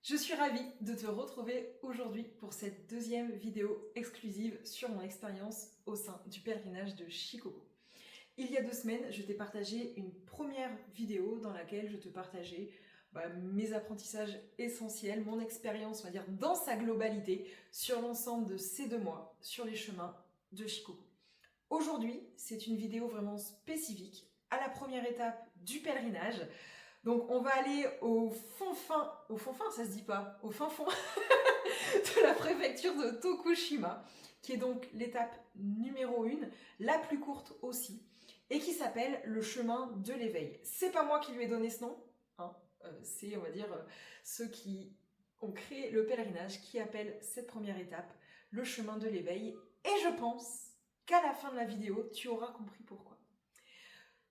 Je suis ravie de te retrouver aujourd'hui pour cette deuxième vidéo exclusive sur mon expérience au sein du pèlerinage de Shikoku. Il y a 2 semaines, je t'ai partagé une première vidéo dans laquelle je te partageais mes apprentissages essentiels, mon expérience, on va dire, dans sa globalité sur l'ensemble de ces 2 mois sur les chemins de Shikoku. Aujourd'hui, c'est une vidéo vraiment spécifique à la première étape du pèlerinage. Donc on va aller au fin, ça se dit pas, au fin fond de la préfecture de Tokushima, qui est donc l'étape numéro 1, la plus courte aussi, et qui s'appelle le chemin de l'éveil. C'est pas moi qui lui ai donné ce nom, hein, c'est, on va dire, ceux qui ont créé le pèlerinage qui appellent cette première étape le chemin de l'éveil, et je pense qu'à la fin de la vidéo, tu auras compris pourquoi.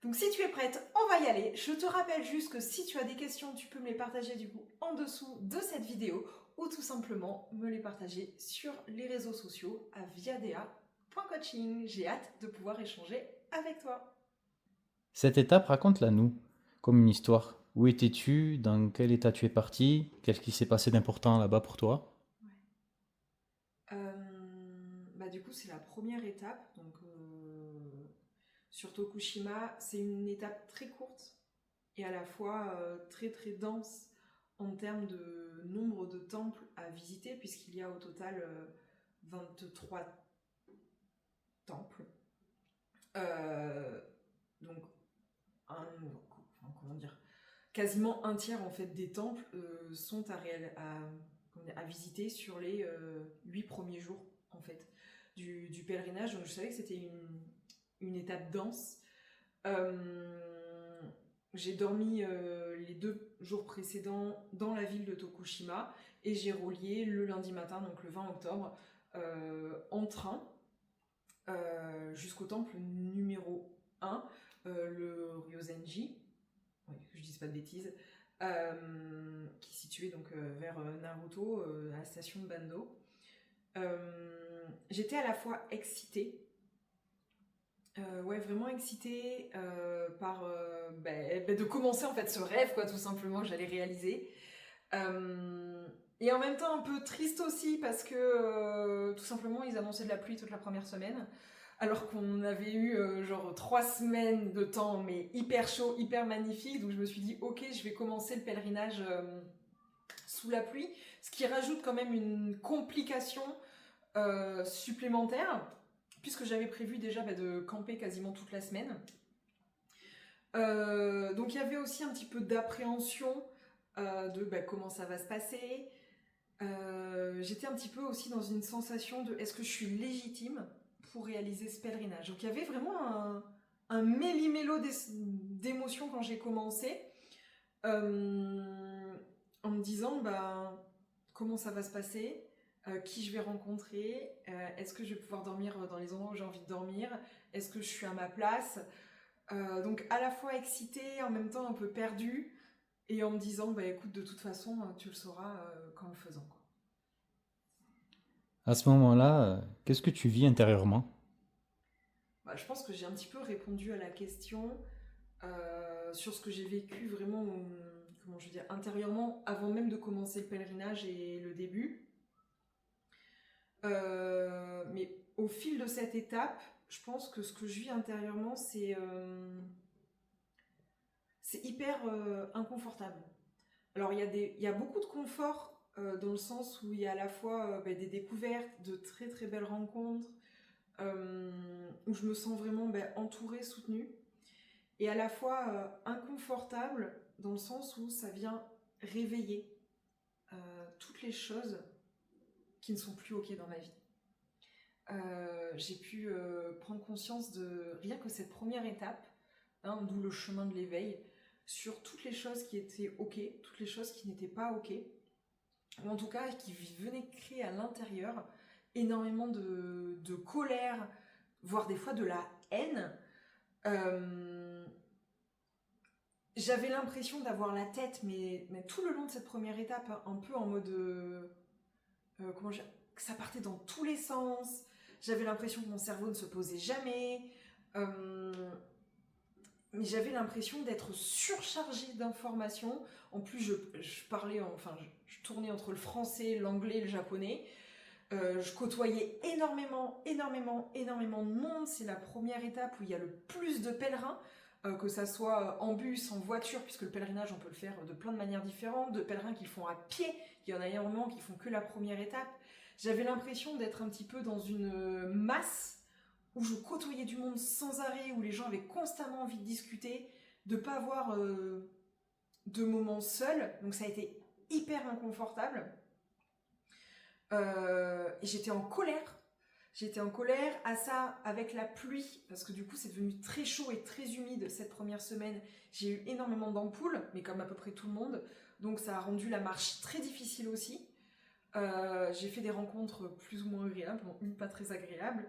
Donc si tu es prête, on va y aller. Je te rappelle juste que si tu as des questions, tu peux me les partager du coup en dessous de cette vidéo ou tout simplement me les partager sur les réseaux sociaux à viadea.coaching. J'ai hâte de pouvoir échanger avec toi. Cette étape, raconte-la nous, comme une histoire. Où étais-tu? Dans quel état tu es parti? Qu'est-ce qui s'est passé d'important là-bas pour toi? Du coup, c'est la première étape. Donc, sur Tokushima, c'est une étape très courte et à la fois très très dense en termes de nombre de temples à visiter, puisqu'il y a au total 23 temples. Donc, comment dire, quasiment un tiers en fait des temples sont à visiter sur les 8 premiers jours en fait du pèlerinage. Donc je savais que c'était une étape dense. J'ai dormi les 2 jours précédents dans la ville de Tokushima et j'ai relié le lundi matin, donc le 20 octobre, en train jusqu'au temple numéro 1, le Ryozenji, oui, que je dise pas de bêtises, qui est situé donc vers Naruto, à la station de Bando. J'étais à la fois excitée, vraiment excitée par de commencer en fait ce rêve, quoi, tout simplement, que j'allais réaliser. Et en même temps un peu triste aussi parce que tout simplement ils annonçaient de la pluie toute la première semaine, alors qu'on avait eu genre 3 semaines de temps mais hyper chaud, hyper magnifique. Donc je me suis dit ok, je vais commencer le pèlerinage sous la pluie, ce qui rajoute quand même une complication supplémentaire, puisque j'avais prévu déjà de camper quasiment toute la semaine. Donc il y avait aussi un petit peu d'appréhension de comment ça va se passer. J'étais un petit peu aussi dans une sensation de est-ce que je suis légitime pour réaliser ce pèlerinage. Donc il y avait vraiment un méli-mélo d'émotions quand j'ai commencé, en me disant comment ça va se passer, qui je vais rencontrer, est-ce que je vais pouvoir dormir dans les endroits où j'ai envie de dormir, est-ce que je suis à ma place. Donc à la fois excitée, en même temps un peu perdue, et en me disant écoute, de toute façon tu le sauras qu'en le faisant, quoi. À ce moment-là, qu'est-ce que tu vis intérieurement? Je pense que j'ai un petit peu répondu à la question sur ce que j'ai vécu vraiment, comment je veux dire, intérieurement, avant même de commencer le pèlerinage et le début. Mais au fil de cette étape, je pense que ce que je vis intérieurement, c'est hyper inconfortable. Alors il y a beaucoup de confort dans le sens où il y a à la fois des découvertes, de très très belles rencontres, où je me sens vraiment entourée, soutenue, et à la fois inconfortable dans le sens où ça vient réveiller toutes les choses qui ne sont plus ok dans ma vie. J'ai pu prendre conscience de rien que cette première étape, hein, d'où le chemin de l'éveil, sur toutes les choses qui étaient ok, toutes les choses qui n'étaient pas ok, ou en tout cas qui venaient créer à l'intérieur énormément de colère, voire des fois de la haine. J'avais l'impression d'avoir la tête, mais tout le long de cette première étape, hein, un peu en mode que ça partait dans tous les sens. J'avais l'impression que mon cerveau ne se posait jamais. mais j'avais l'impression d'être surchargée d'informations. En plus, je parlais, je tournais entre le français, l'anglais et le japonais. Je côtoyais énormément de monde. C'est la première étape où il y a le plus de pèlerins, que ça soit en bus, en voiture, puisque le pèlerinage, on peut le faire de plein de manières différentes, de pèlerins qui le font à pied, il y en a énormément qui font que la première étape. J'avais l'impression d'être un petit peu dans une masse où je côtoyais du monde sans arrêt, où les gens avaient constamment envie de discuter, de ne pas avoir de moments seuls, donc ça a été hyper inconfortable. Et j'étais en colère. J'étais en colère à ça avec la pluie, parce que du coup c'est devenu très chaud et très humide cette première semaine. J'ai eu énormément d'ampoules, mais comme à peu près tout le monde, donc ça a rendu la marche très difficile aussi. J'ai fait des rencontres plus ou moins agréables, bon, une pas très agréable.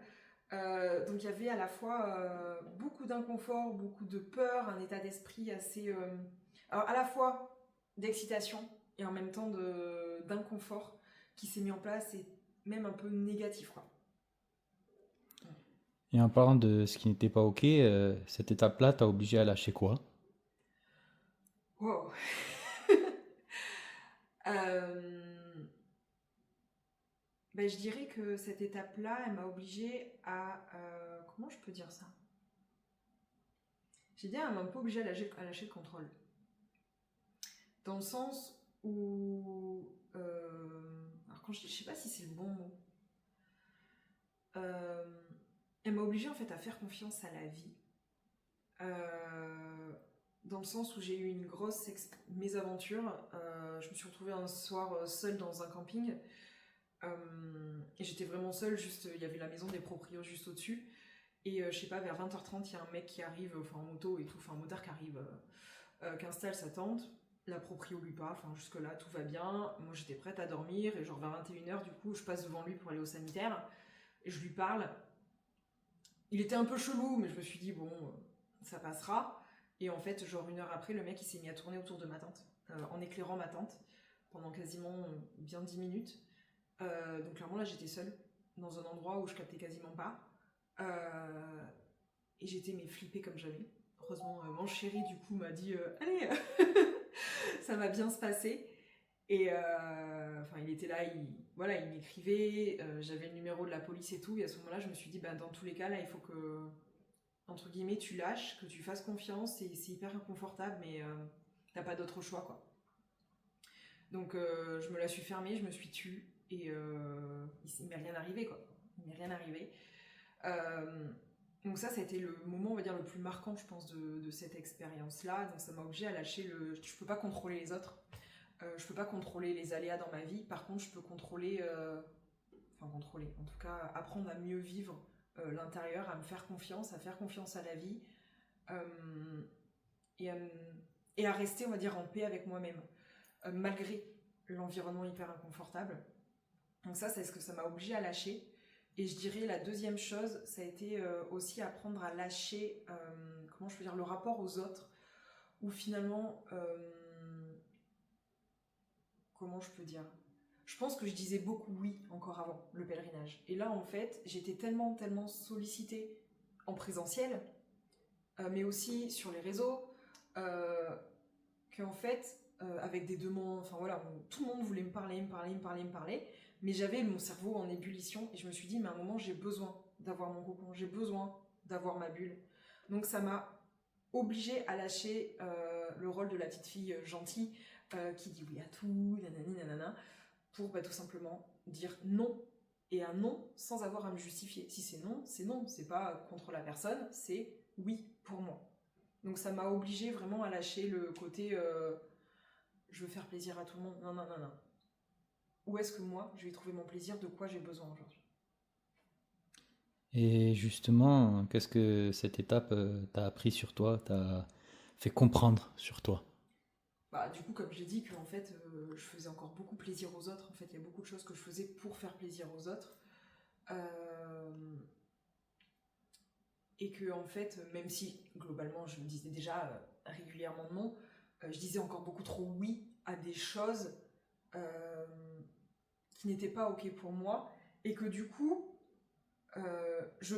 Donc il y avait à la fois beaucoup d'inconfort, beaucoup de peur, un état d'esprit assez... alors à la fois d'excitation et en même temps d'inconfort qui s'est mis en place et même un peu négatif, quoi. Et en parlant de ce qui n'était pas OK, cette étape-là t'a obligé à lâcher quoi? Wow. Ben, je dirais que cette étape-là, elle m'a obligée à... comment je peux dire ça? J'ai dit, elle m'a un peu obligée à lâcher le contrôle. Dans le sens où... alors quand je sais pas si c'est le bon mot. Elle m'a obligée en fait à faire confiance à la vie. Dans le sens où j'ai eu une grosse mésaventure. Je me suis retrouvée un soir seule dans un camping. Et j'étais vraiment seule, juste il y avait la maison des proprios juste au-dessus. Et je sais pas, vers 20h30, il y a un mec qui arrive, en moto et tout, un motard qui arrive, qui installe sa tente. La proprio lui parle, jusque-là tout va bien. Moi j'étais prête à dormir et genre vers 21h, du coup, je passe devant lui pour aller au sanitaire. Et je lui parle. Il était un peu chelou, mais je me suis dit, bon, ça passera. Et en fait, genre 1 heure après, le mec il s'est mis à tourner autour de ma tente, en éclairant ma tente, pendant quasiment bien 10 minutes. Donc clairement là j'étais seule, dans un endroit où je captais quasiment pas. Et j'étais mais flippée comme jamais. Heureusement, mon chéri du coup m'a dit allez, ça va bien se passer. Et il était là, il m'écrivait, j'avais le numéro de la police et tout. Et à ce moment-là, je me suis dit, dans tous les cas, là, il faut que, entre guillemets, tu lâches, que tu fasses confiance. C'est hyper inconfortable, mais t'as pas d'autre choix, quoi. Donc je me la suis fermée, je me suis tue. Et il m'est rien arrivé, quoi. Il m'est rien arrivé. Donc ça a été le moment, on va dire, le plus marquant, je pense, de cette expérience-là. Donc ça m'a obligée à lâcher je peux pas contrôler les autres. Je peux pas contrôler les aléas dans ma vie. Par contre, je peux contrôler, en tout cas, apprendre à mieux vivre l'intérieur, à me faire confiance, à faire confiance à la vie, et à rester, on va dire, en paix avec moi-même, malgré l'environnement hyper inconfortable. Donc ça, c'est ce que ça m'a obligée à lâcher. Et je dirais la deuxième chose, ça a été aussi apprendre à lâcher, comment je peux dire, le rapport aux autres, où finalement, comment je peux dire, je pense que je disais beaucoup oui encore avant le pèlerinage. Et là, en fait, j'étais tellement sollicitée en présentiel, mais aussi sur les réseaux, qu'en fait, avec des demandes, tout le monde voulait me parler, mais j'avais mon cerveau en ébullition et je me suis dit, mais à un moment, j'ai besoin d'avoir mon cocon, j'ai besoin d'avoir ma bulle. Donc ça m'a obligée à lâcher le rôle de la petite fille gentille qui dit oui à tout, nanana, pour tout simplement dire non. Et un non sans avoir à me justifier. Si c'est non, c'est pas contre la personne, c'est oui pour moi. Donc ça m'a obligée vraiment à lâcher le côté je veux faire plaisir à tout le monde. Non. Où est-ce que moi, je vais trouver mon plaisir, de quoi j'ai besoin aujourd'hui? Et justement, qu'est-ce que cette étape t'a appris sur toi, t'a fait comprendre sur toi? Du coup, comme j'ai dit, que en fait, je faisais encore beaucoup plaisir aux autres. En fait, il y a beaucoup de choses que je faisais pour faire plaisir aux autres. Et que, en fait, même si, globalement, je me disais déjà régulièrement non, je disais encore beaucoup trop oui à des choses qui n'étaient pas OK pour moi. Et que du coup, je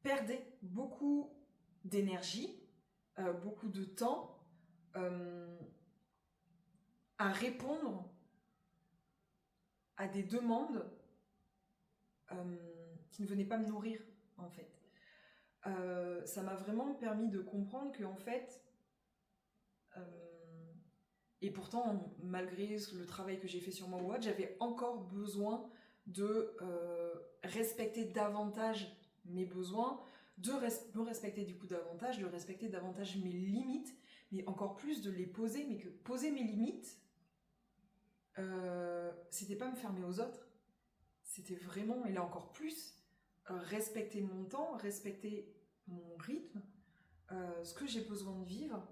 perdais beaucoup d'énergie beaucoup de temps à répondre à des demandes qui ne venaient pas me nourrir, en fait. Ça m'a vraiment permis de comprendre que, en fait, et pourtant, malgré le travail que j'ai fait sur moi ou autre, j'avais encore besoin de respecter davantage mes besoins, de me respecter du coup davantage, de respecter davantage mes limites, mais encore plus de les poser, mais que poser mes limites, c'était pas me fermer aux autres, c'était vraiment, et là encore plus, respecter mon temps, respecter mon rythme, ce que j'ai besoin de vivre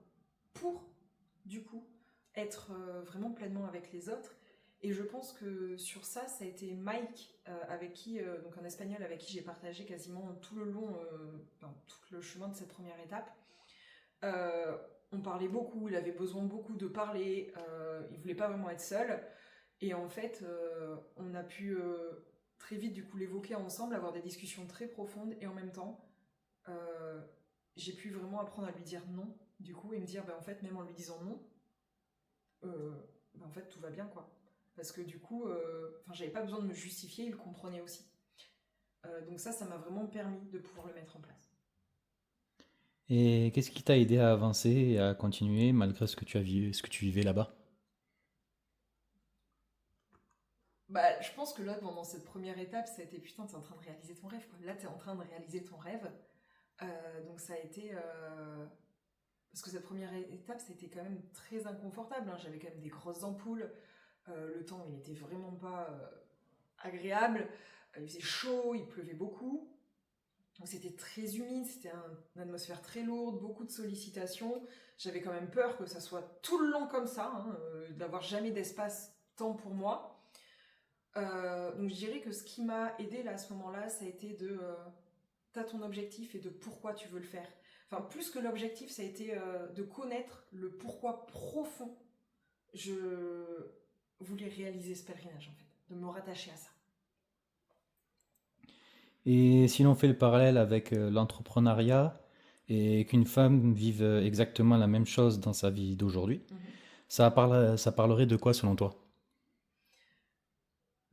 pour, du coup, être vraiment pleinement avec les autres. Et je pense que sur ça, ça a été Mike, avec qui, donc un Espagnol avec qui j'ai partagé quasiment tout le long, tout le chemin de cette première étape. On parlait beaucoup, il avait besoin beaucoup de parler, il voulait pas vraiment être seul. Et en fait, on a pu très vite du coup l'évoquer ensemble, avoir des discussions très profondes, et en même temps, j'ai pu vraiment apprendre à lui dire non, du coup, et me dire, en fait, même en lui disant non, en fait, tout va bien, quoi. Parce que du coup, j'avais pas besoin de me justifier, il le comprenait aussi. Donc ça m'a vraiment permis de pouvoir le mettre en place. Et qu'est-ce qui t'a aidé à avancer et à continuer malgré ce que ce que tu vivais là-bas? Je pense que là, pendant cette première étape, ça a été putain, t'es en train de réaliser ton rêve, quoi. Là, t'es en train de réaliser ton rêve. Donc ça a été... Parce que cette première étape, ça a été quand même très inconfortable, hein. J'avais quand même des grosses ampoules. Le temps, il n'était vraiment pas agréable. Il faisait chaud, il pleuvait beaucoup. Donc c'était très humide, c'était une atmosphère très lourde, beaucoup de sollicitations. J'avais quand même peur que ça soit tout le long comme ça, hein, d'avoir jamais d'espace temps pour moi. Donc je dirais que ce qui m'a aidé là à ce moment-là, ça a été de t'as ton objectif et de pourquoi tu veux le faire. Enfin, plus que l'objectif, ça a été de connaître le pourquoi profond. Je voulais réaliser ce pèlerinage, en fait, de me rattacher à ça. Et si l'on fait le parallèle avec l'entrepreneuriat et qu'une femme vive exactement la même chose dans sa vie d'aujourd'hui, ça parlerait de quoi selon toi?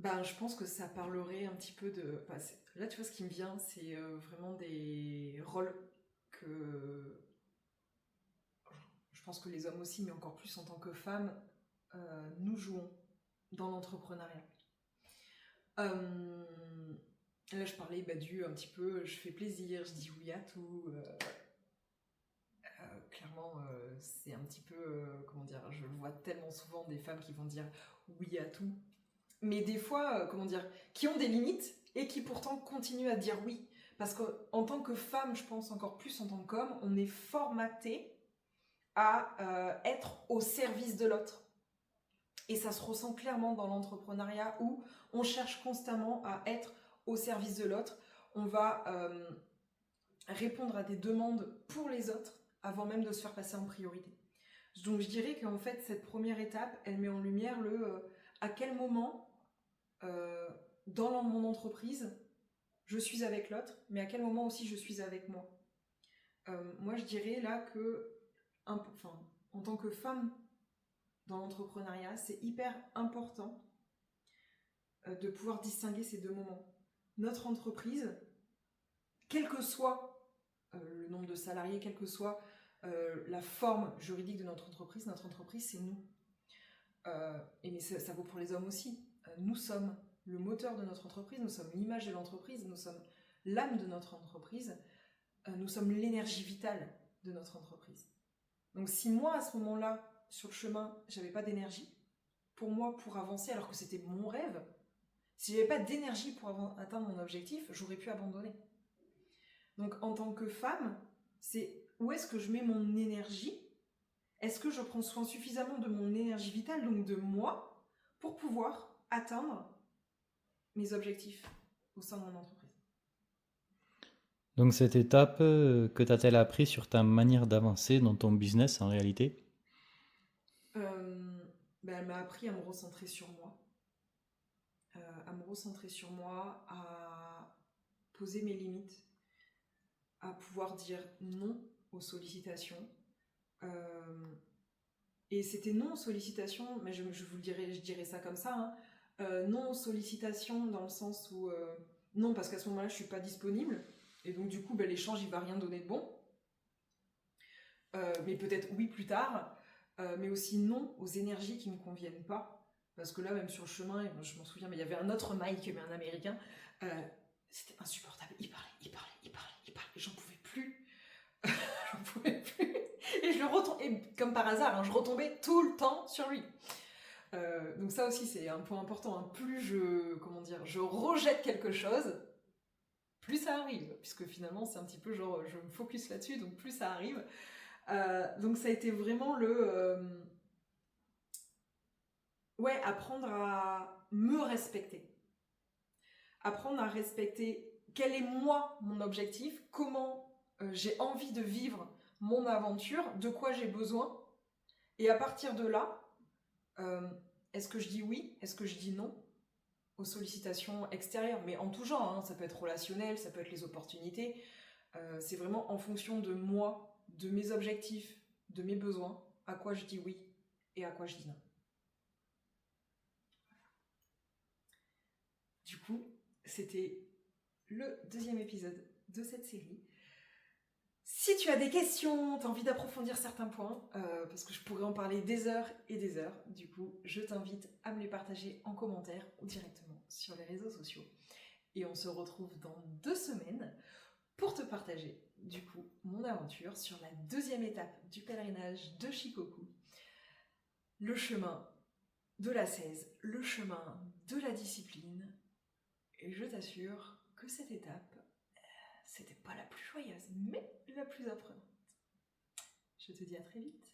Je pense que ça parlerait un petit peu de... là, tu vois, ce qui me vient, c'est vraiment des rôles que... Je pense que les hommes aussi, mais encore plus en tant que femmes, nous jouons dans l'entrepreneuriat. Là, je parlais du un petit peu, je fais plaisir, je dis oui à tout. Clairement, c'est un petit peu, comment dire, je le vois tellement souvent des femmes qui vont dire oui à tout. Mais des fois, comment dire, qui ont des limites et qui pourtant continuent à dire oui. Parce qu'en tant que femme, je pense encore plus en tant qu'homme, on est formaté à être au service de l'autre. Et ça se ressent clairement dans l'entrepreneuriat où on cherche constamment à être au service de l'autre. On va répondre à des demandes pour les autres avant même de se faire passer en priorité. Donc je dirais qu'en fait, cette première étape, elle met en lumière à quel moment dans mon entreprise, je suis avec l'autre, mais à quel moment aussi je suis avec moi. Moi, je dirais là que, en tant que femme dans l'entrepreneuriat, c'est hyper important de pouvoir distinguer ces deux moments. Notre entreprise, quel que soit le nombre de salariés, quelle que soit la forme juridique de notre entreprise, c'est nous. Mais ça vaut pour les hommes aussi. Nous sommes le moteur de notre entreprise, nous sommes l'image de l'entreprise, nous sommes l'âme de notre entreprise, nous sommes l'énergie vitale de notre entreprise. Donc si moi, à ce moment-là, sur le chemin, j'avais pas d'énergie, pour moi, pour avancer, alors que c'était mon rêve, si j'avais pas d'énergie pour atteindre mon objectif, j'aurais pu abandonner. Donc en tant que femme, c'est où est-ce que je mets mon énergie? Est-ce que je prends soin suffisamment de mon énergie vitale, donc de moi, pour pouvoir atteindre mes objectifs au sein de mon entreprise? Donc cette étape, que t'a-t-elle appris sur ta manière d'avancer dans ton business en réalité? Elle m'a appris à me recentrer sur moi. À poser mes limites, à pouvoir dire non aux sollicitations, Et c'était non sollicitation, mais je vous le dirais, je dirais ça comme ça, hein. Non sollicitation dans le sens où non, parce qu'à ce moment-là je suis pas disponible, et donc du coup l'échange il va rien donner de bon. Mais peut-être oui plus tard, mais aussi non aux énergies qui me conviennent pas, parce que là même sur le chemin, je m'en souviens, mais il y avait un autre Mike, mais un Américain, c'était insupportable, il parlait, et j'en pouvais plus. J'en pouvais plus. Et comme par hasard, hein, je retombais tout le temps sur lui. Donc ça aussi c'est un point important, hein. Plus je rejette quelque chose, plus ça arrive, puisque finalement c'est un petit peu genre je me focus là-dessus, donc plus ça arrive. Donc ça a été vraiment apprendre à me respecter, apprendre à respecter quel est moi mon objectif, comment j'ai envie de vivre mon aventure, de quoi j'ai besoin, et à partir de là, est-ce que je dis oui, est-ce que je dis non aux sollicitations extérieures, mais en tout genre, hein. Ça peut être relationnel, ça peut être les opportunités, c'est vraiment en fonction de moi, de mes objectifs, de mes besoins, à quoi je dis oui et à quoi je dis non. Du coup, c'était le deuxième épisode de cette série. Si tu as des questions, tu as envie d'approfondir certains points, parce que je pourrais en parler des heures et des heures, du coup, je t'invite à me les partager en commentaire ou directement sur les réseaux sociaux. Et on se retrouve dans 2 semaines pour te partager, du coup, mon aventure sur la deuxième étape du pèlerinage de Shikoku, le chemin de l'ascèse, le chemin de la discipline. Et je t'assure que cette étape, c'était pas la plus joyeuse, mais la plus apprenante. Je te dis à très vite.